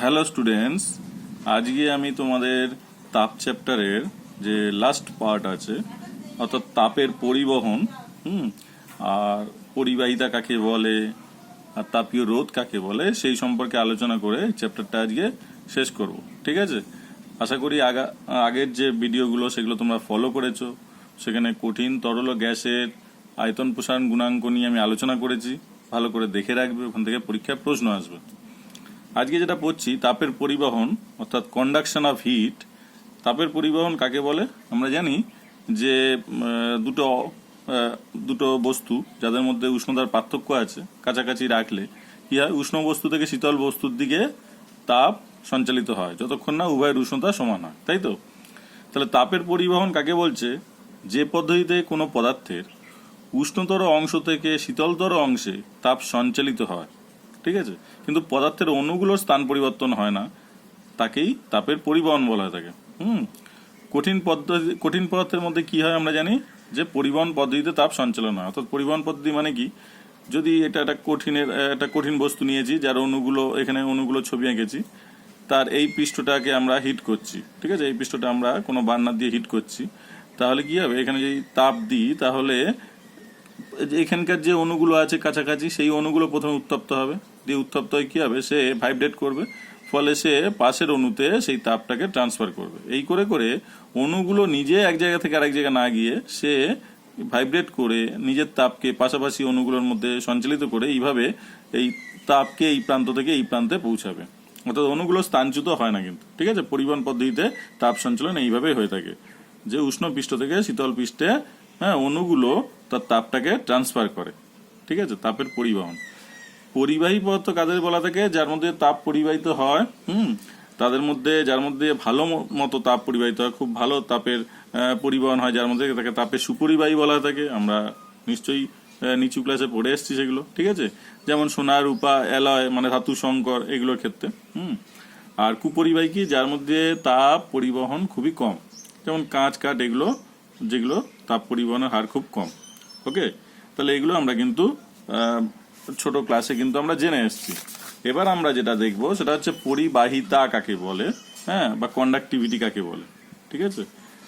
Hello students, আজকে আমি তোমাদের তাপ চ্যাপ্টারের যে লাস্ট পার্ট আছে অর্থাৎ তাপের পরিবহন আর পরিবাহিতা কাকে বলে আর তাপীয় রোধ কাকে বলে সেই সম্পর্কে আলোচনা করে চ্যাপ্টারটা আজকে শেষ করব। ঠিক আছে, আশা করি আগের যে ভিডিওগুলো সেগুলো তোমরা ফলো করেছো। সেখানে কঠিন তরল ও গ্যাসের আয়তন প্রসারণ গুণাঙ্ক নিয়ে আমি আলোচনা করেছি। ভালো করে দেখে রাখবে, ওখান থেকে পরীক্ষায় প্রশ্ন আসবে। আজকে যেটা পড়ছি তাপের পরিবহন অর্থাৎ কন্ডাকশন অফ হিট। তাপের পরিবহন কাকে বলে? আমরা জানি যে দুটো বস্তু যাদের মধ্যে উষ্ণতার পার্থক্য আছে কাছাকাছি রাখলে কি হয়, উষ্ণ বস্তু থেকে শীতল বস্তুর দিকে তাপ সঞ্চালিত হয় যতক্ষণ না উভয়ের উষ্ণতা সমান হয়, তাই তো? তাহলে তাপের পরিবহন কাকে বলছে? যে পদ্ধতিতে কোনো পদার্থের উষ্ণতর অংশ থেকে শীতলতর অংশে তাপ সঞ্চালিত হয়, ঠিক আছে, কিন্তু পদার্থের অণুগুলোর স্থান পরিবর্তন হয় না, তাকেই তাপের পরিবহন বলা হয়ে থাকে। কঠিন পদার্থের মধ্যে কি হয় আমরা জানি যে পরিবহন পদ্ধতিতে তাপ সঞ্চালন হয়। অর্থাৎ পরিবহন পদ্ধতি মানে কি, যদি একটা কঠিন বস্তু নিয়েছি যার এখানে অণুগুলো ছবি এঁকেছি, তার এই পৃষ্ঠটাকে আমরা হিট করছি, ঠিক আছে, এই পৃষ্ঠটা আমরা কোনো বার্নার দিয়ে হিট করছি, তাহলে কি হবে, এখানে যদি তাপ দিই তাহলে এখানকার যে অণুগুলো আছে কাছাকাছি সেই অণুগুলো প্রথমে উত্তপ্ত হবে, দিয়ে উত্তপ্ত হয়ে কি হবে, সে ভাইব্রেট করবে, ফলে সে পাশের অণুতে সেই তাপটাকে ট্রান্সফার করবে। এই করে করে অণুগুলো নিজে এক জায়গা থেকে আরেক জায়গা না গিয়ে সে ভাইব্রেট করে নিজের তাপকে পাশাপাশি অণুগুলোর মধ্যে সঞ্চালিত করে এইভাবে এই তাপকে এই প্রান্ত থেকে এই প্রান্তে পৌঁছাবে। অর্থাৎ অণুগুলো স্থানচ্যুত হয় না কিন্তু, ঠিক আছে। পরিবহন পদ্ধতিতে তাপ সঞ্চালন এইভাবেই হয়ে থাকে, যে উষ্ণ পৃষ্ঠ থেকে শীতল পৃষ্ঠে অণুগুলো তার তাপটাকে ট্রান্সফার করে, ঠিক আছে। তাপের পরিবহন। পরিবাহী পদার্থ কাদের বলা থাকে? যার মধ্যে তাপ পরিবাহিত হয়, যার মধ্যে ভালো মতো তাপ পরিবাহিত হয়, খুব ভালো তাপের পরিবহন হয়, যার মধ্যে তাকে তাপের সুপরিবাহী বলা থাকে। আমরা নিশ্চয়ই নিচু ক্লাসে পড়ে এসেছি সেগুলো, ঠিক আছে। যেমন সোনা, রূপা, অ্যালয় মানে ধাতু সংকর, এগুলোর ক্ষেত্রে। আর কুপরিবাহী কি? যার মধ্যে তাপ পরিবহন খুবই কম, যেমন কাঁচ, কাঠ, এগুলো যেগুলো তাপ পরিবহনের হার খুব কম। ওকে, তাহলে এগুলো আমরা কিন্তু ছোট ক্লাসে কিন্তু আমরা জেনে এসেছি। এবার আমরা যেটা দেখবো সেটা হচ্ছে পরিবাহিতা কাকে বলে, বা কন্ডাক্টিভিটি কাকে বলে, ঠিক আছে।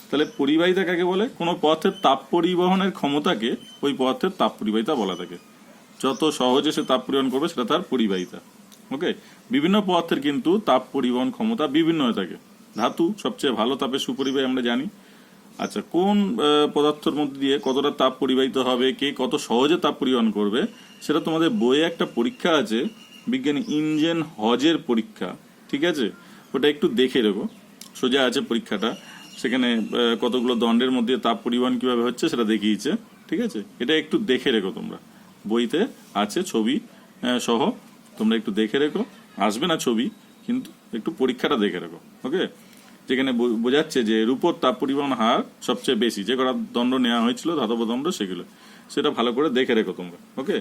তাহলে পরিবাহিতা কাকে বলে? কোনো পদার্থের তাপ পরিবহনের ক্ষমতাকে ওই পদার্থের তাপ পরিবাহিতা বলা থাকে। যত সহজে সে তাপ পরিবহন করবে সেটা তার পরিবাহিতা। ওকে, বিভিন্ন পদার্থের কিন্তু তাপ পরিবহন ক্ষমতা বিভিন্ন হয়ে থাকে। ধাতু সবচেয়ে ভালো তাপের সুপরিবাহী আমরা জানি। আচ্ছা, কোন পদার্থের মধ্যে দিয়ে কতটা তাপ পরিবাহিত হবে, কে কত সহজে তাপ পরিবহন করবে, সেটা তোমাদের বইয়ে একটা পরীক্ষা আছে, বিজ্ঞানী ইঞ্জেন হজের পরীক্ষা, ঠিক আছে। ওটা একটু দেখে রেখো, সোজা আছে পরীক্ষাটা, সেখানে কতগুলো দণ্ডের মধ্যে তাপ পরিবহন কিভাবে হচ্ছে সেটা দেখিয়েছে, ঠিক আছে। এটা একটু দেখে রেখো, তোমরা বইতে আছে ছবি সহ, তোমরা একটু দেখে রেখো। আসবে না ছবি, কিন্তু একটু পরীক্ষাটা দেখে রেখো। ওকে, যেখানে বোঝাচ্ছে যে রূপোর তাপ পরিবহন হার সবচেয়ে বেশি, যে কটা দণ্ড নেওয়া হয়েছিল ধাতব দণ্ড সেটা ভালো করে দেখে রেখো তোমরা। ওকে,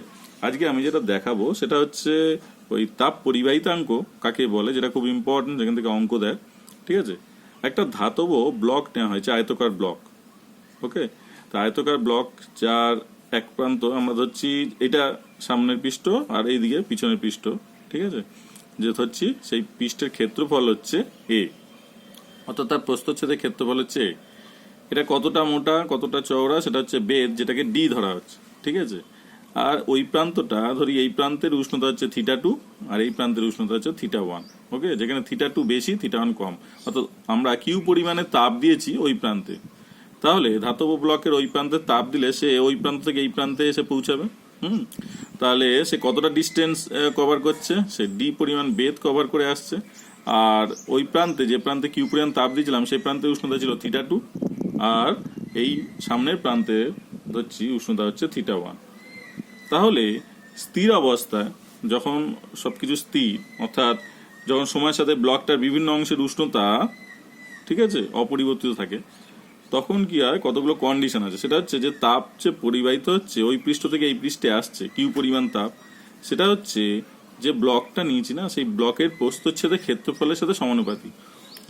আজকে আমি যেটা দেখাবো সেটা হচ্ছে ওই তাপ পরিবাহিতাঙ্ক কাকে বলে, যেটা খুব ইম্পর্টেন্ট, যেখান থেকে অঙ্ক দেয়, ঠিক আছে। একটা ধাতব ব্লক নেওয়া হয়েছে, আয়তকার ব্লক। ওকে, তা আয়তকার ব্লক যার এক প্রান্ত আমরা ধরছি এটা সামনের পৃষ্ঠ আর এইদিকে পিছনের পৃষ্ঠ, ঠিক আছে, যে ধরছি সেই পৃষ্ঠের ক্ষেত্রফল হচ্ছে এ, অর্থাৎ তার প্রস্থচ্ছেদের ক্ষেত্রফল হচ্ছে। এটা কতটা মোটা কতটা চওড়া সেটা হচ্ছে বেদ, যেটাকে ডি ধরা হচ্ছে, ঠিক আছে। আর ওই প্রান্তটা ধরি, এই প্রান্তের উষ্ণতা হচ্ছে θ2 আর এই প্রান্তের উষ্ণতা হচ্ছে θ1। ওকে, যেখানে θ2 বেশি θ1 কম, অর্থাৎ আমরা কিউ পরিমাণে তাপ দিয়েছি ওই প্রান্তে, তাহলে ধাতব ব্লকের ওই প্রান্তে তাপ দিলে সে ওই প্রান্ত থেকে এই প্রান্তে এসে পৌঁছাবে। তাহলে সে কতটা ডিস্টেন্স কভার করছে, সে ডি পরিমাণ বেদ কভার করে আসছে। আর ওই প্রান্তে, যে প্রান্তে কিউ পরিমাণ তাপ দিয়েছিলাম সেই প্রান্তের উষ্ণতা ছিল θ2, আর এই সামনের প্রান্তে ধরছি উষ্ণতা হচ্ছে θ1। তাহলে স্থির অবস্থায় যখন সবকিছু স্থির, অর্থাৎ যখন সময়ের সাথে ব্লকটার বিভিন্ন অংশের উষ্ণতা, ঠিক আছে, অপরিবর্তিত থাকে, তখন কি হয়, কতগুলো কন্ডিশন আছে। সেটা হচ্ছে যে তাপ যে পরিবাহিত হচ্ছে ওই পৃষ্ঠ থেকে এই পৃষ্ঠে আসছে কিউ পরিমাণ তাপ, সেটা হচ্ছে যে ব্লকটা নিয়েছি না, সেই ব্লকের প্রস্থচ্ছেদের ক্ষেত্রফলের সাথে সমানুপাতিক।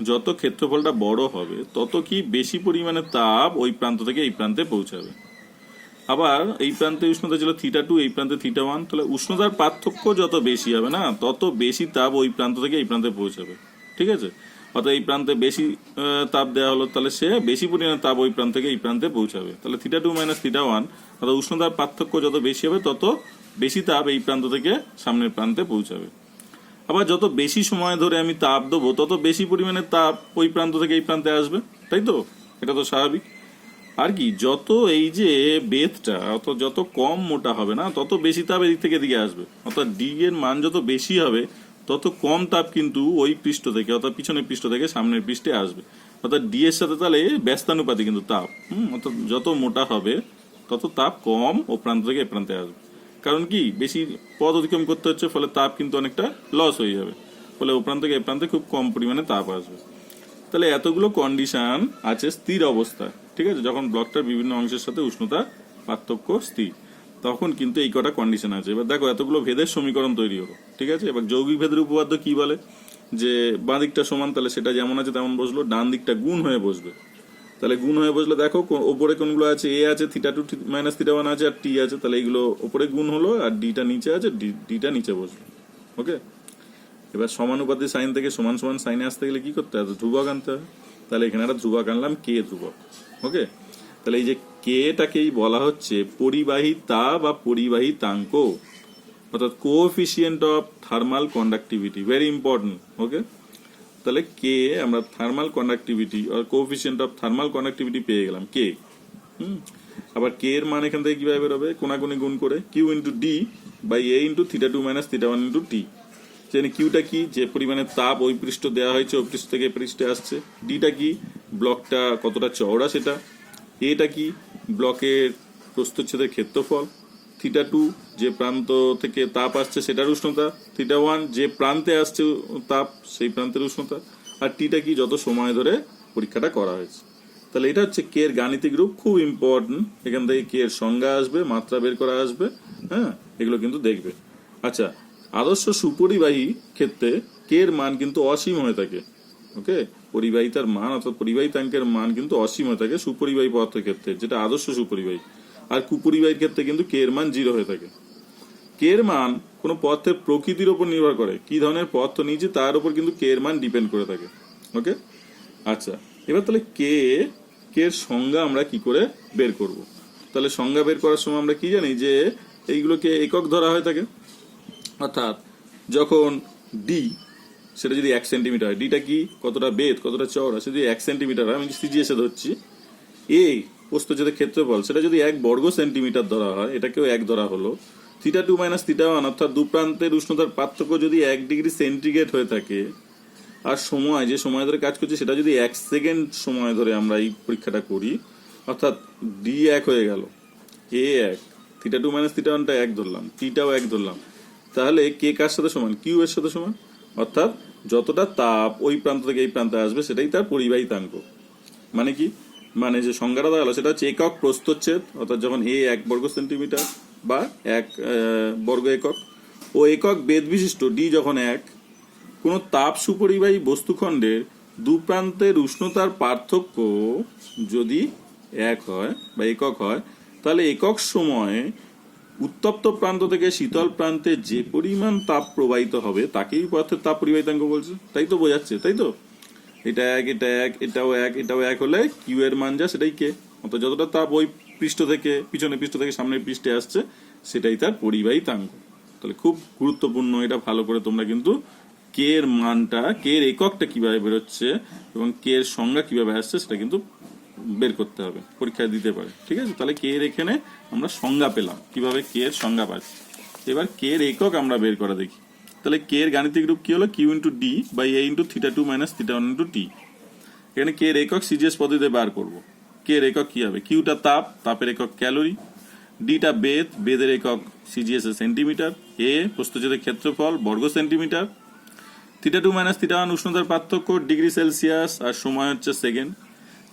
যত ক্ষেত্রফলটা বড় হবে তত কি বেশি পরিমাণে তাপ ওই প্রান্ত থেকে এই প্রান্তে পৌঁছাবে। আবার এই প্রান্তে উষ্ণতা ছিল θ2, এই প্রান্তে θ1, তাহলে উষ্ণতার পার্থক্য যত বেশি হবে না, তত বেশি তাপ ওই প্রান্ত থেকে এই প্রান্তে পৌঁছাবে। ঠিক আছে, অর্থাৎ এই প্রান্তে বেশি তাপ দেওয়া হলো, তাহলে সে বেশি পরিমাণে তাপ ওই প্রান্ত থেকে এই প্রান্তে পৌঁছাবে। তাহলে θ2 - θ1, অর্থাৎ উষ্ণতার পার্থক্য যত বেশি হবে তত বেশি তাপ এই প্রান্ত থেকে সামনের প্রান্তে পৌঁছাবে। আবার যত বেশি সময় ধরে আমি তাপ দেবো তত বেশি পরিমাণে তাপ ওই প্রান্ত থেকে এই প্রান্তে আসবে, তাই তো? এটা তো স্বাভাবিক। আর কি, যত এই যে বেধটা অত যত কম মোটা হবে না, তত বেশি তাপ এদিক থেকে এদিকে আসবে। অর্থাৎ ডি এর মান যত বেশি হবে তত কম তাপ কিন্তু ওই পৃষ্ঠ থেকে, অর্থাৎ পিছনের পৃষ্ঠ থেকে সামনের পৃষ্ঠে আসবে। অর্থাৎ ডি এর সাথে তাহলে ব্যস্তানুপাতি কিন্তু তাপ, অর্থাৎ যত মোটা হবে তত তাপ কম ও প্রান্ত থেকে এ প্রান্তে আসবে। কারণ কি, বেশি পথ অতিক্রম করতে হচ্ছে, ফলে তাপ কিন্তু অনেকটা লস হয়ে যাবে, ফলে ও প্রান্ত থেকে এ প্রান্তে খুব কম পরিমাণে তাপ আসবে। তাহলে এতগুলো কন্ডিশন আছে স্থির অবস্থায়। ঠিক আছে, যখন ব্লকটার বিভিন্ন অংশের সাথে উষ্ণতা পার্থক্য স্থির, তখন কিন্তু এই কটা কন্ডিশন আছে। এবার দেখো, এতগুলো ভেদের সমীকরণ তৈরি হলো। ঠিক আছে, এবার যৌগিক ভেদের উপপাদ্য কি বলে, যে বাঁ দিকটা সমান, তাহলে সেটা যেমন আছে তেমন বসলো, ডান দিকটা গুণ হয়ে বসবে। তাহলে গুণ হয়ে বসলে দেখো ওপরে কোনগুলো আছে, এ আছে, θ2 - θ1 আছে, আর টি আছে, তাহলে এইগুলো ওপরে গুণ হলো, আর ডিটা নিচে আছে, ডিটা নিচে বসলো। ওকে, এবার সমানুপাতি সাইন থেকে সমান সমান সাইনে আসতে গেলে কি করতে হবে, ধ্রুবক আনতে হবে। তাহলে এখানে একটা ধ্রুবক আনলাম, কে ধ্রুবক। ওকে, তাহলে এই যে কেটাকেই বলা হচ্ছে পরিবাহিতা বা পরিবাহিতাঙ্ক, অর্থাৎ coefficient of thermal conductivity. Very important. Okay, তাহলে কে আমরা থার্মাল কন্ডাক্টিভিটি আর কোএফিসিয়েন্ট অফ থার্মাল কন্ডাক্টিভিটি পেয়ে গেলাম কে। আবার কে এর মান এখান থেকে কিভাবে বেরোবে, কোনাকুনি গুণ করে Q into D by A into θ2 - θ1 into T. কিউটা কি, যে পরিমাণে তাপ ওই পৃষ্ঠ দেওয়া হয়েছে ওই পৃষ্ঠ থেকে পৃষ্ঠে আসছে। ডিটা কি, ব্লকটা কতটা চওড়া সেটা। এটা কি, ব্লকের প্রস্থচ্ছেদের ক্ষেত্রফল। θ2 যে প্রান্ত থেকে তাপ আসছে সেটার উষ্ণতা। θ1 যে প্রান্তে আসছে তাপ সেই প্রান্তের উষ্ণতা। আর টিটা কি, যত সময় ধরে পরীক্ষাটা করা হয়েছে। তাহলে এটা হচ্ছে কে এর গাণিতিক রূপ, খুব ইম্পর্টেন্ট। এখান থেকে কে এর সংজ্ঞা আসবে, মাত্রা বের করা আসবে। হ্যাঁ, এগুলো কিন্তু দেখবে। আচ্ছা, আদর্শ সুপরিবাহী ক্ষেত্রে কে এর মান কিন্তু অসীম হয়ে থাকে। ওকে, পরিবাহিতার মান অর্থাৎ পরিবাহিতাঙ্কের মান কিন্তু অসীম হয়ে থাকে সুপরিবাহী পদার্থের ক্ষেত্রে, যেটা আদর্শ সুপরিবাহী। আর কুপরিবাহীর ক্ষেত্রে কিন্তু কে এর মান 0 হয়ে থাকে। কে এর মান কোনো পদার্থের প্রকৃতির উপর নির্ভর করে, কি ধরনের পদার্থ নিয়েছে তার উপর কিন্তু কে এর মান ডিপেন্ড করে থাকে। ওকে, আচ্ছা, এবার তাহলে কে এর সংজ্ঞা আমরা কি করে বের করব। তাহলে সংজ্ঞা বের করার সময় আমরা কি জানি, যে এইগুলোকে একক ধরা হয়ে থাকে। অর্থাৎ যখন ডি সেটা যদি 1 সেন্টিমিটার হয়, ডিটা কি, কতটা বেধ কতটা চওড়া, সে যদি 1 সেন্টিমিটার হয়, আমি সিজিএস এ ধরছি, এ প্রস্থচ্ছেদের ক্ষেত্রফল সেটা যদি 1 বর্গ সেন্টিমিটার ধরা হয়, এটাকেও 1 ধরা হলো। θ2 - θ1 অর্থাৎ দু প্রান্তের উষ্ণতার পার্থক্য যদি 1 ডিগ্রি সেন্টিগ্রেড হয়ে থাকে, আর সময় যে সময় ধরে কাজ করছে সেটা যদি 1 সেকেন্ড সময় ধরে আমরা এই পরীক্ষাটা করি, অর্থাৎ ডি 1 হয়ে গেল, এ 1, θ2 - θ1টা 1 ধরলাম, টিটাও 1 ধরলাম, তাহলে কে কার সাথে সমান, কিউ এর সাথে সমান। অর্থাৎ যতটা তাপ ওই প্রান্ত থেকে এই প্রান্তে আসবে সেটাই তার পরিবাহিতাঙ্ক। মানে কি, মানে যে সংজ্ঞাটা দেওয়া হলো সেটা হচ্ছে একক প্রস্থচ্ছেদ, অর্থাৎ যখন এ 1 বর্গ সেন্টিমিটার বা 1 বর্গ একক ও একক বেধ বিশিষ্ট ডি যখন 1, কোনো তাপ সুপরিবাহী বস্তুখণ্ডের দু প্রান্তের উষ্ণতার পার্থক্য যদি 1 হয় বা একক হয়, তাহলে একক সময়ে উত্তপ্ত প্রান্ত থেকে শীতল প্রান্তে যে পরিমাণ তাপ প্রবাহিত হবে তাকেই পদার্থের তাপ পরিবাহিতাঙ্ক বলছে। তাই তো বোঝাচ্ছে, তাই তো? এটা 1, এটা 1, এটাও 1, এটাও 1 হলে কিউ এর মান যা সেটাই কে। অর্থাৎ যতটা তাপ ওই পৃষ্ঠ থেকে পিছনের পৃষ্ঠ থেকে সামনের পৃষ্ঠে আসছে সেটাই তার পরিবাহিতাঙ্ক। তাহলে খুব গুরুত্বপূর্ণ, এটা ভালো করে তোমরা কিন্তু কে এর মানটা, কে এর এককটা কিভাবে বেরোচ্ছে এবং কে এর সংজ্ঞা কিভাবে আসছে সেটা কিন্তু বের করতে হবে, পরীক্ষায় দিতে পারে। ঠিক আছে, তাহলে কে এর এখানে আমরা সংজ্ঞা পেলাম, কিভাবে কে এর সংজ্ঞা পাচ্ছি। এবার কে এর একক আমরা বের করা দেখি। তাহলে কে এর গাণিতিক রূপ কি হলো, Q into D by A into θ2 - θ1 into T. এখানে কে এর একক সিজিএস পদ্ধতিতে বার করব। কে এর একক কি হবে, কিউটা তাপ, তাপের একক ক্যালোরি, ডিটা বেধ, বেধের একক সিজিএস এ সেন্টিমিটার, এ প্রস্থচ্ছেদের ক্ষেত্রফল বর্গ সেন্টিমিটার, θ2 - θ1 উষ্ণতার পার্থক্য ডিগ্রি সেলসিয়াস, আর সময় হচ্ছে সেকেন্ড।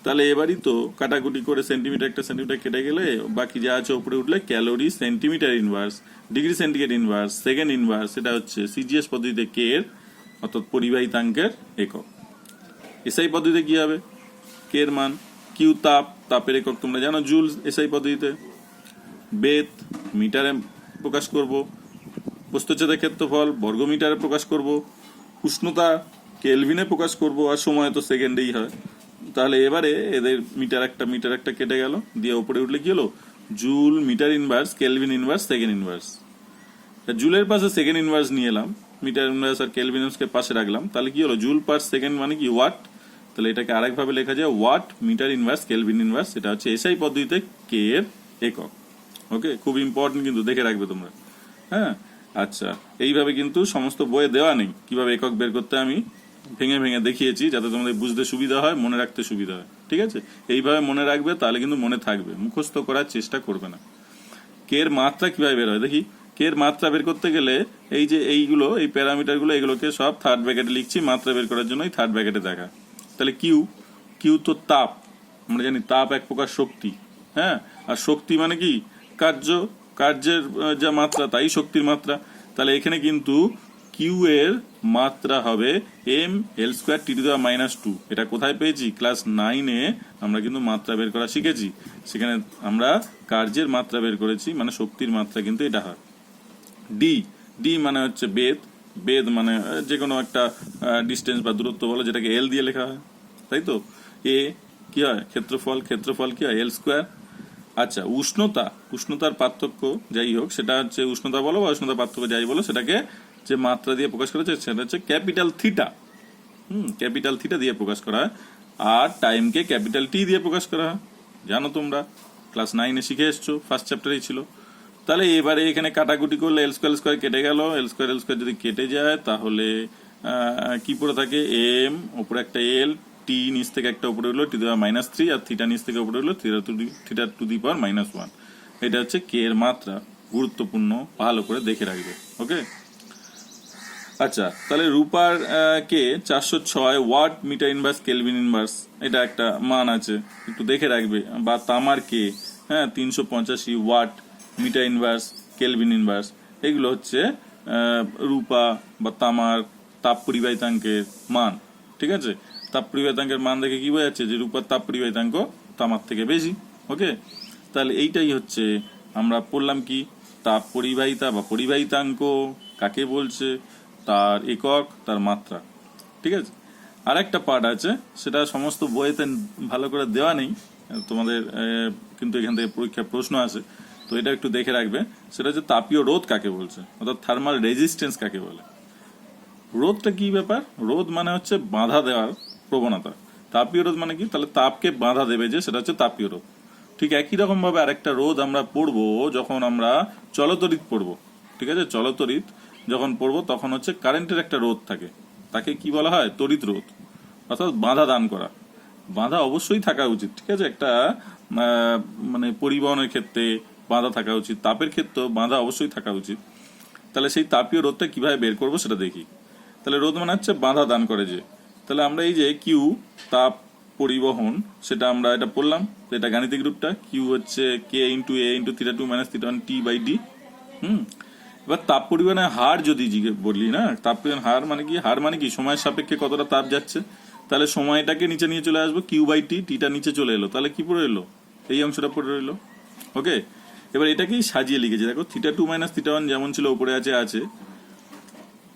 তাহলে এবারই তো কাটাকুটি করে সেন্টিমিটার একটা সেন্টিমিটার কেটে গেলে বাকি যা আছে উপরে উঠলে calorie, centimetre inverse, degree centigrade inverse, second inverse, সেটা হচ্ছে সিজিএস পদ্ধতিতে কে এর অর্থাৎ পরিবাহিতাঙ্কের একক। এসআই পদ্ধতিতে কি হবে, কে এর মান, কিউ তাপ, তাপের একক তোমরা জানো জুল এসআই পদ্ধতিতে, বেধ মিটারে প্রকাশ করব, প্রস্থচ্ছেদের ক্ষেত্রফল বর্গমিটারে প্রকাশ করব, উষ্ণতা কেলভিনে প্রকাশ করব, আর সময় তো সেকেন্ডেই হয়। তাহলে এবারে এদের মিটার একটা কেটে গেল, দিয়ে উপরে উঠলে কি হলো, joule metre inverse kelvin inverse second inverse. জুলের পাশে সেকেন্ড ইনভার্স নিয়ে এলাম, মিটার ইনভার্স আর কেলভিন ইনভার্সকে পাশে রাখলাম, তাহলে কি হলো, জুল পার সেকেন্ড মানে কি ওয়াট। তাহলে এটাকে আরেকভাবে লেখা যায় watt meter inverse kelvin inverse. এটা হচ্ছে এসআই পদ্ধতিতে কে এর একক। ওকে, খুব ইম্পর্টেন্ট কিন্তু, দেখে রাখবে তোমরা। হ্যাঁ, আচ্ছা, এইভাবে কিন্তু সমস্ত বইয়ে দেওয়া নেই কিভাবে একক বের করতে, আমি ভেঙে ভেঙে দেখিয়েছি যাতে তোমাদের বুঝতে সুবিধা হয়, মনে রাখতে সুবিধা হয়। ঠিক আছে, এইভাবে মনে রাখবে, তাহলে কিন্তু মনে থাকবে, মুখস্থ করার চেষ্টা করবে না। কে এর মাত্রা কিভাবে বের হয় দেখি। কে এর মাত্রা বের করতে গেলে এই যে এইগুলো, এই প্যারামিটারগুলো, এগুলোকে সব থার্ড ব্র্যাকেটে লিখছি, মাত্রা বের করার জন্য এই থার্ড ব্র্যাকেটে দেখা। তাহলে কিউ, কিউ তো তাপ, আমরা জানি তাপ এক প্রকার শক্তি। হ্যাঁ, আর শক্তি মানে কি, কার্যের যা মাত্রা তাই শক্তির মাত্রা। তাহলে এখানে কিন্তু কিউ এর মাত্রা হবে M L square T to the power -2। এটা কোথায় পেয়েছি, ক্লাস 9-এ আমরা কিন্তু মাত্রা বের করা শিখেছি, সেখানে আমরা কার্যের মাত্রা বের করেছি, মানে শক্তির মাত্রা কিন্তু এটা হয়। ডি, ডি মানে হচ্ছে বেধ, বেধ মানে যে কোনো একটা ডিস্টেন্স বা দূরত্ব বলো, যেটাকে এল দিয়ে লেখা হয়, তাই তো। এ কি হয়, ক্ষেত্রফল, ক্ষেত্রফল কি হয়, এল স্কোয়ার। আচ্ছা, উষ্ণতা, উষ্ণতার পার্থক্য যাই হোক, সেটা হচ্ছে উষ্ণতা বলো বা উষ্ণতার পার্থক্য যাই বলো, সেটাকে যে মাত্রা দিয়ে প্রকাশ করা হচ্ছে সেটা হচ্ছে ক্যাপিটাল থিটা। ক্যাপিটাল থিটা দিয়ে প্রকাশ করা হয়। আর টাইমকে ক্যাপিটাল টি দিয়ে প্রকাশ করা হয়, জানো তোমরা, ক্লাস 9-এ শিখে এসছো, ফার্স্ট চ্যাপ্টারেই ছিল। তাহলে এবারে এখানে কাটাকুটি করলে এল স্কোয়ার কেটে গেল, এল স্কোয়ার যদি কেটে যায় তাহলে কি পড়ে থাকে, এম উপরে একটা এল, টি নিচ থেকে একটা উপরে হলো টি to the power -3, R theta নিচ থেকে উপরে হলো থিটা টু দি পাওয়ার -1। এটা হচ্ছে কে এর মাত্রা, গুরুত্বপূর্ণ, ভালো করে দেখে রাখবে। ওকে, আচ্ছা, তাহলে রূপার কে 406 watt meter inverse kelvin inverse, এটা একটা মান আছে, একটু দেখে রাখবে। বা তামার কে, হ্যাঁ, 385 watt meter inverse kelvin inverse. এগুলো হচ্ছে রূপা বা তামার তাপ পরিবাহিতাঙ্কের মান। ঠিক আছে, তাপ পরিবাহিতাঙ্কের মান দেখে কি বোঝা যাচ্ছে যে রূপার তাপ পরিবাহিতাঙ্ক তামার থেকে বেশি। ওকে, তাহলে এইটাই হচ্ছে আমরা পড়লাম কি, তাপ পরিবাহিতা বা পরিবাহিতাঙ্ক কাকে বলছে, তার একক, তার মাত্রা। ঠিক আছে, আর একটা পার্ট আছে, সেটা সমস্ত বইয়েতে ভালো করে দেওয়া নেই তোমাদের, কিন্তু এখান থেকে পরীক্ষা প্রশ্ন আসে, তো এটা একটু দেখে রাখবে। সেটা হচ্ছে তাপীয় রোধ কাকে বলছে, অর্থাৎ থার্মাল রেজিস্ট্যান্স কাকে বলে। রোধটা কি ব্যাপার, রোধ মানে হচ্ছে বাধা দেওয়ার প্রবণতা। তাপীয় রোধ মানে কি, তাহলে তাপকে বাধা দেবে যে, সেটা হচ্ছে তাপীয় রোধ। ঠিক একই রকম ভাবে আরেকটা রোধ আমরা পড়বো যখন আমরা চলতরিৎ পড়বো। ঠিক আছে, চলতরিৎ যখন পড়বো তখন হচ্ছে কারেন্টের একটা রোধ থাকে, তাকে কি বলা হয়, তড়িৎ রোধ, অর্থাৎ বাধা দান করা। বাধা অবশ্যই থাকা উচিত, ঠিক আছে, একটা মানে পরিবহনের ক্ষেত্রে বাধা থাকা উচিত, তাপের ক্ষেত্রেও বাধা অবশ্যই থাকা উচিত। তাহলে সেই তাপীয় রোধটা কিভাবে বের করবো সেটা দেখি। তাহলে রোধ মানে হচ্ছে বাধা দান করে যে। তাহলে আমরা এই যে কিউ তাপ পরিবহন, সেটা আমরা এটা পড়লাম, এটা গাণিতিক রূপটা, কিউ হচ্ছে K into A into theta two minus theta one T by D. এবার তাপ পরিবহনের হার যদি বললি না, তাপ পরিবহন হার মানে কি, হার মানে কি সময়ের সাপেক্ষে কতটা তাপ যাচ্ছে। তাহলে সময়টাকে নিচে নিয়ে চলে আসবো, কিউ বাই টি, টিটা নিচে চলে এলো, তাহলে কি পড়ে এলো, এই অংশটা পড়ে রইলো। ওকে, এবার এটাকেই সাজিয়ে লিখেছি, দেখো theta two minus theta one যেমন ছিল উপরে আছে,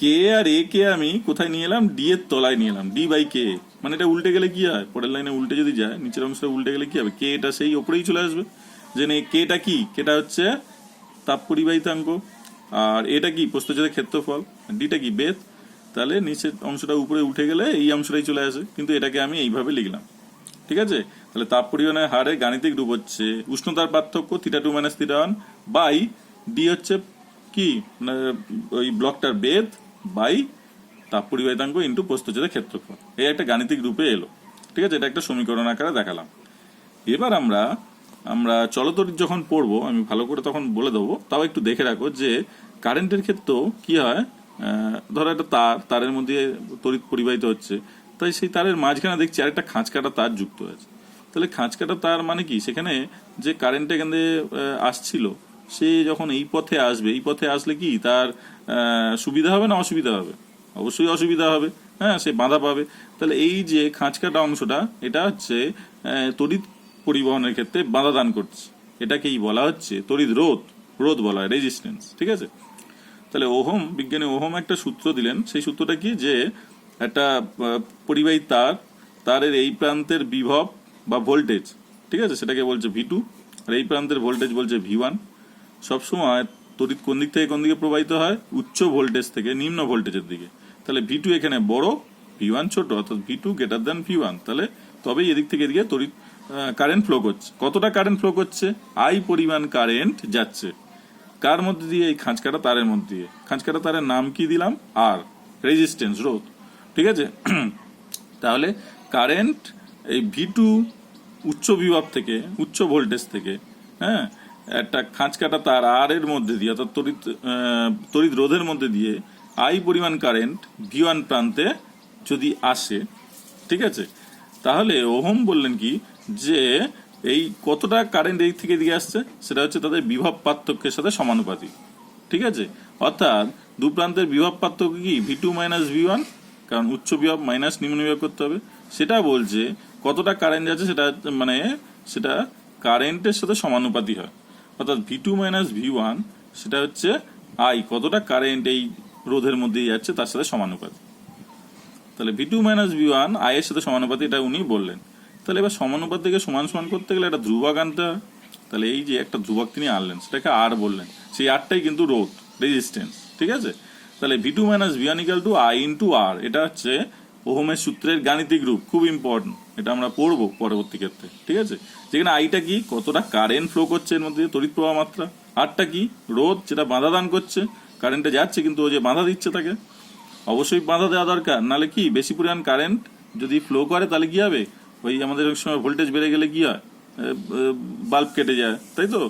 কে আর এ কে আমি কোথায় নিয়ে এলাম, ডি এর তলায় নিয়ে এলাম, ডি বাই কে, মানে এটা উল্টে গেলে কি হয়, পরের লাইনে উল্টে যদি যায়, নিচের অংশটা উল্টে গেলে কি হবে, কে এটা সেই ওপরেই চলে আসবে। যে কেটা কি, কেটা হচ্ছে তাপ পরিবাহিতাঙ্ক, আর এটা কি প্রস্থচ্ছেদের ক্ষেত্রফল, ডিটা কি বেধ। তাহলে নিচের অংশটা উপরে উঠে গেলে এই অংশটাই চলে আসে, কিন্তু এটাকে আমি এইভাবে লিখলাম। ঠিক আছে, তাহলে তাপ পরিবহনের হারের গাণিতিক রূপ হচ্ছে উষ্ণতার পার্থক্য theta two minus theta one by D হচ্ছে কি, ওই ব্লকটার বেধ বাই তাপ পরিবাহিতাঙ্ক ইন্টু প্রস্থচ্ছেদের ক্ষেত্রফল। এই একটা গাণিতিক রূপে এলো। ঠিক আছে, এটা একটা সমীকরণ আকারে দেখালাম। এবার আমরা চলতরিৎ যখন পড়বো, আমি ভালো করে তখন বলে দেবো, তাও একটু দেখে রাখো যে কারেন্টের ক্ষেত্রেও কি হয়, ধরো একটা তারের মধ্যে তড়িৎ পরিবাহিত হচ্ছে, তাই সেই তারের মাঝখানে দেখছি আরেকটা খাঁজকাটা তার যুক্ত আছে। তাহলে খাঁজকাটা তার মানে কি, সেখানে যে কারেন্ট এখান থেকে আসছিল, সে যখন এই পথে আসবে, এই পথে আসলে কি তার সুবিধা হবে না অসুবিধা হবে, অবশ্যই অসুবিধা হবে। হ্যাঁ, সে বাধা পাবে। তাহলে এই যে খাঁজকাটা অংশটা, এটা হচ্ছে তড়িৎ পরিবহনের ক্ষেত্রে বাধা দান করছে। এটাকেই বলা হচ্ছে তড়িৎ রোধ, রোধ বলা হয় রেজিস্ট্যান্স, ঠিক আছে। তাহলে ওহম, বিজ্ঞানী ওহম একটা সূত্র দিলেন, সেই সূত্রটা কি, যে একটা পরিবাহী তারের এই প্রান্তের বিভব বা ভোল্টেজ, ঠিক আছে, সেটাকে বলছে V2, আর এই প্রান্তের ভোল্টেজ বলছে V1। সবসময় তড়িৎ কোন দিক থেকে কোন দিকে প্রবাহিত হয়, উচ্চ ভোল্টেজ থেকে নিম্ন ভোল্টেজের দিকে। তাহলে V2 এখানে বড়, V1 ছোট, অর্থাৎ V2 গ্রেটার দ্যান V1। তাহলে তবেই এদিক থেকে এদিকে তড়িৎ কারেন্ট ফ্লো করছে। কতটা কারেন্ট ফ্লো করছে, I পরিমাণ কারেন্ট যাচ্ছে কার মধ্যে দিয়ে, এই খাঁজকাটা তারের মধ্যে দিয়ে। খাঁজকাটা তারের নাম কি দিলাম, আর, রেজিস্ট্যান্স, রোধ, ঠিক আছে। তাহলে কারেন্ট এই V2 উচ্চ বিভব থেকে, উচ্চ ভোল্টেজ থেকে, হ্যাঁ, একটা খাঁজকাটা তার আর এর মধ্যে দিয়ে, অর্থাৎ তড়িৎ রোধের মধ্যে দিয়ে I পরিমাণ কারেন্ট V1 প্রান্তে যদি আসে, ঠিক আছে, তাহলে ওহম বললেন কি, যে এই কতটা কারেন্ট এই থেকে দিকে আসছে, সেটা হচ্ছে তাদের বিভব পার্থক্যের সাথে সমানুপাতিক, ঠিক আছে। অর্থাৎ দু প্রান্তের বিভব পার্থক্য কি, V2 মাইনাস V1, কারণ উচ্চ বিভব মাইনাস নিম্ন বিভব করতে হবে। সেটা বলছে কতটা কারেন্ট যাচ্ছে, সেটা মানে সেটা কারেন্টের সাথে সমানুপাতি হয়। অর্থাৎ V2 মাইনাস V1 সেটা হচ্ছে I, কতটা কারেন্ট এই রোধের মধ্যে যাচ্ছে তার সাথে সমানুপাতি। তাহলে V2 মাইনাস V1 I এর সাথে সমানুপাতি, এটা উনি বললেন। তাহলে এবার সমানুপাতিকে সমান সমান করতে গেলে একটা ধ্রুবক আনতে হয়। তাহলে এই যে একটা ধ্রুবক তিনি আনলেন, সেটাকে আর বললেন, সেই আরটাই কিন্তু রোধ, রেজিস্ট্যান্স, ঠিক আছে। তাহলে V2 minus V1 equal to I into R, এটা হচ্ছে ওহমের সূত্রের গাণিতিক রূপ, খুব ইম্পর্টেন্ট, এটা আমরা পড়বো পরবর্তী ক্ষেত্রে, ঠিক আছে। যেখানে আইটা কি, কতটা কারেন্ট ফ্লো করছে এর মধ্যে, তড়িৎ প্রবাহ মাত্রা, আরটা কি, রোধ, যেটা বাধা দান করছে, কারেন্টে যাচ্ছে কিন্তু ও যে বাধা দিচ্ছে তাকে অবশ্যই বাধা দেওয়া দরকার, নাহলে কি বেশি পরিমাণ কারেন্ট যদি ফ্লো করে তাহলে কি হবে, ওই আমাদের এক সময় ভোল্টেজ বেড়ে গেলে কি হয়, বাল্ব কেটে যায়, তাই তো,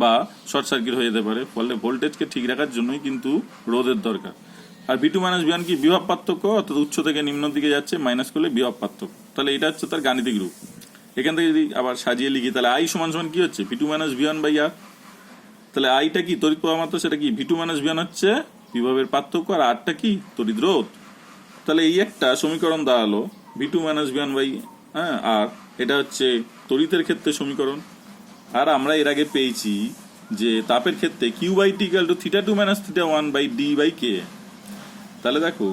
বা শর্ট সার্কিট হয়ে যেতে পারে। ফলে ভোল্টেজকে ঠিক রাখার জন্যই কিন্তু রোধের দরকার। আর V2 মাইনাস V1 কি, বিভব পার্থক্য, অর্থাৎ উচ্চ থেকে নিম্ন দিকে যাচ্ছে, মাইনাস করলে বিভব পার্থক্য। তাহলে এটা হচ্ছে তার গাণিতিক রূপ। এখান থেকে যদি আবার সাজিয়ে লিখি, তাহলে I সমান সমান কি হচ্ছে, V2 মাইনাস V1 বাই আর। তাহলে আইটা কি, তড়িৎ প্রবাহ মাত্রা, সেটা কি V2 মাইনাস V1 হচ্ছে বিভবের পার্থক্য, আর আরটা কি, তড়িৎ রোধ। তাহলে এই একটা সমীকরণ দাঁড়ালো V2 মাইনাস V1 বাই আর, এটা হচ্ছে তড়িতের ক্ষেত্রে সমীকরণ। আর আমরা এর আগে পেয়েছি যে তাপের ক্ষেত্রে Q by T equal to θ2 minus θ1 by D by K। তাহলে দেখো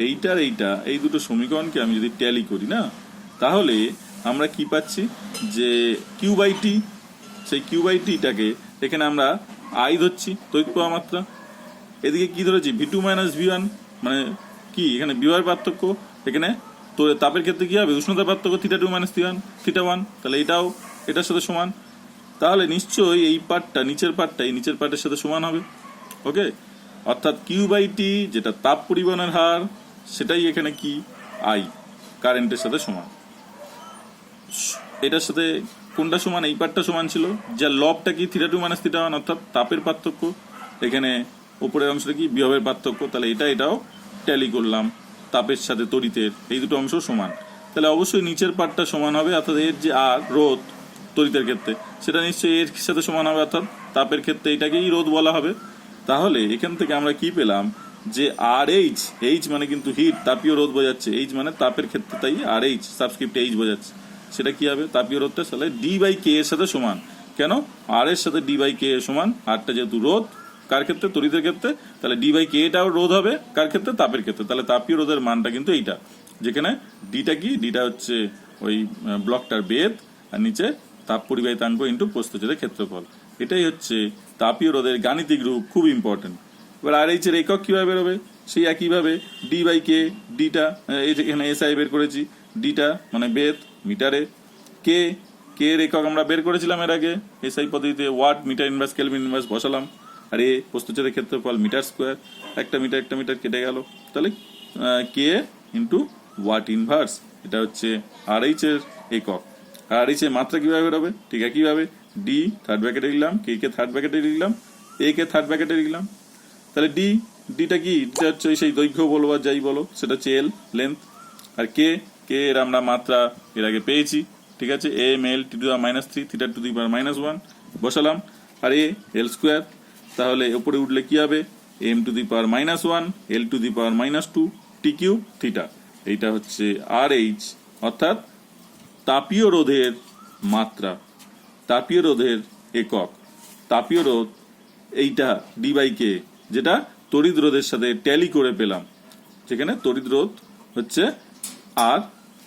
এইটার এইটা, এই দুটো সমীকরণকে আমি যদি ট্যালি করি না, তাহলে আমরা কি পাচ্ছি, যে Q বাই T, সেই Q বাই Tটাকে এখানে আমরা I ধরছি, তড়িৎ প্রবাহ মাত্রা। এদিকে কি ধরেছি, V2 মাইনাস V1, মানে কি, এখানে বিভবের পার্থক্য, এখানে তো তাপের ক্ষেত্রে কি হবে, উষ্ণতার পার্থক্য θ2 মাইনাস θ1। তাহলে এটাও এটার সাথে সমান। তাহলে নিশ্চয়ই এই পার্টটা, নিচের পার্টটা এই নিচের পার্টের সাথে সমান হবে, ওকে। অর্থাৎ Q বাই T, যেটা তাপ পরিবহনের হার, সেটাই এখানে কি, I, কারেন্টের সাথে সমান। এটার সাথে কোনটা সমান, এই পার্টটা সমান ছিল, যার লবটা কি θ2 মাইনাস θ1, অর্থাৎ তাপের পার্থক্য। এখানে উপরের অংশটা কি, বিভবের পার্থক্য। তাহলে এটাও ট্যালি করলাম, তাপের সাথে তড়িতের এই দুটো অংশ সমান। তাহলে অবশ্যই নিচের পার্টটা সমান হবে, অর্থাৎ এর যে আর, রোধ তড়িতের ক্ষেত্রে, সেটা নিশ্চয়ই এর সাথে সমান হবে, অর্থাৎ তাপের ক্ষেত্রে এটাকেই রোধ বলা হবে। তাহলে এখান থেকে আমরা কি পেলাম, যে আর এইচ মানে কিন্তু হিট, তাপীয় রোধ বোঝাচ্ছে, এইচ মানে তাপের ক্ষেত্রে, তাই আর এইচ সাবস্ক্রিপ্ট এইচ বোঝাচ্ছে। সেটা কি হবে, তাপীয় রোধটা তাহলে ডি বাই কে এর সাথে সমান। কেন, আর এর সাথে ডি বাই কে এর সমান, আরটা যেহেতু রোধ কার ক্ষেত্রে, তড়িতের ক্ষেত্রে, তাহলে ডি বাই কে এটাও রোধ হবে কার ক্ষেত্রে, তাপের ক্ষেত্রে। তাহলে তাপীয় রোধের মানটা কিন্তু এইটা, যেখানে ডিটা কি, ডিটা হচ্ছে ওই ব্লকটার বেধ, আর নিচে তাপ পরিবাহিতাঙ্ক ইন্টু প্রস্থচ্ছেদের ক্ষেত্রফল। এটাই হচ্ছে তাপীয় রোধের গাণিতিক রূপ, খুব ইম্পর্টেন্ট। এবার আর এইচ এর একক কিভাবে বেরোবে, সেই একইভাবে ডি বাই কে, ডিটা এখানে এসআই বের করেছি, ডিটা মানে বেধ মিটারে, কে এর একক আমরা বের করেছিলাম এর আগে এসআই পদ্ধতিতে, watt, meter inverse, kelvin inverse বসালাম। আর এ প্রস্থচ্ছেদের ক্ষেত্রফল মিটার স্কোয়ার, একটা মিটার কেটে গেল। তাহলে কে ইন্টু ওয়াট ইনভার্স, এটা হচ্ছে আর এইচ এর একক। আর এইচ এর মাত্রা কিভাবে বেরোবে, ঠিক একইভাবে ডি থার্ড ব্র্যাকেটে লিখলাম, কে থার্ড ব্র্যাকেটে লিখলাম, এ কে থার্ড ব্র্যাকেটে লিখলাম। তাহলে ডিটা কি, এটা হচ্ছে সেই দৈর্ঘ্য বলো বা যাই বলো, সেটা হচ্ছে এল, লেন্থ। আর কে এর আমরা মাত্রা এর আগে পেয়েছি, ঠিক আছে, M L T to the minus 3 theta to the power minus 1 বসালাম। আর এল স্কোয়ার, তাহলে উপরে উঠলে কি হবে, M to the power minus 1, L to the power minus 2, T Q theta. এইটা হচ্ছে আর এইচ, অর্থাৎ তাপীয় রোধের মাত্রা, তাপীয় রোধের একক। তাপীয় রোধ এইটা ডি/কে, যেটা তড়িৎ রোধের সাথে ট্যালি করে পেলাম, যেখানে তড়িৎ রোধ হচ্ছে আর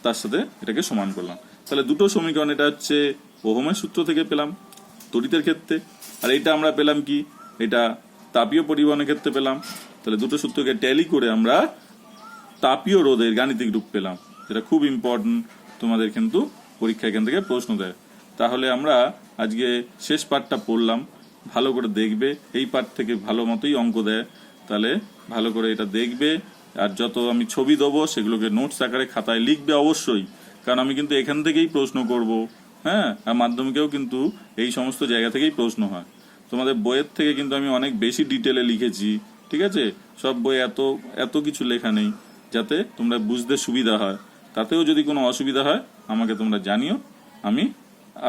তার সাথে এটাকে সমান করলাম। তাহলে দুটো সমীকরণ, এটা হচ্ছে ওহমের সূত্র থেকে পেলাম তড়িতের ক্ষেত্রে, আর এটা আমরা পেলাম কি, এটা তাপীয় পরিবহনের ক্ষেত্রে পেলাম। তাহলে দুটো সূত্রকে ট্যালি করে আমরা তাপীয় রোধের গাণিতিক রূপ পেলাম, যেটা খুব ইম্পর্টেন্ট, তোমাদের কিন্তু পরীক্ষা এখান থেকে প্রশ্ন দেয়। তাহলে আমরা আজকে শেষ পার্টটা পড়লাম, ভালো করে দেখবে, এই পার্ট থেকে ভালো মতোই অঙ্ক দেয়, তাহলে ভালো করে এটা দেখবে। আর যত আমি ছবি দেবো সেগুলোকে নোটস আকারে খাতায় লিখবে অবশ্যই, কারণ আমি কিন্তু এখান থেকেই প্রশ্ন করব। হ্যাঁ, আর মাধ্যমিকেও কিন্তু এই সমস্ত জায়গা থেকেই প্রশ্ন হয়। তোমাদের বইয়ের থেকে কিন্তু আমি অনেক বেশি ডিটেলে লিখেছি, ঠিক আছে? সব বই এত কিছু লেখা নেই, যাতে তোমরা বুঝতে সুবিধা হয়। তাতেও যদি কোনো অসুবিধা হয় আমাকে তোমরা জানিও, আমি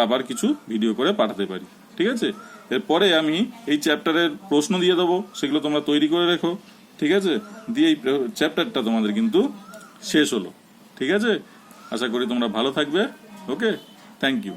আবার কিছু ভিডিও করে পাঠাতে পারি, ঠিক আছে? এরপরে আমি এই চ্যাপ্টারের প্রশ্ন দিয়ে দেবো, সেগুলো তোমরা তৈরি করে রেখো, ঠিক আছে? দিয়ে এই চ্যাপ্টারটা তোমাদের কিন্তু শেষ হলো, ঠিক আছে? আশা করি তোমরা ভালো থাকবে। ওকে, থ্যাংক ইউ।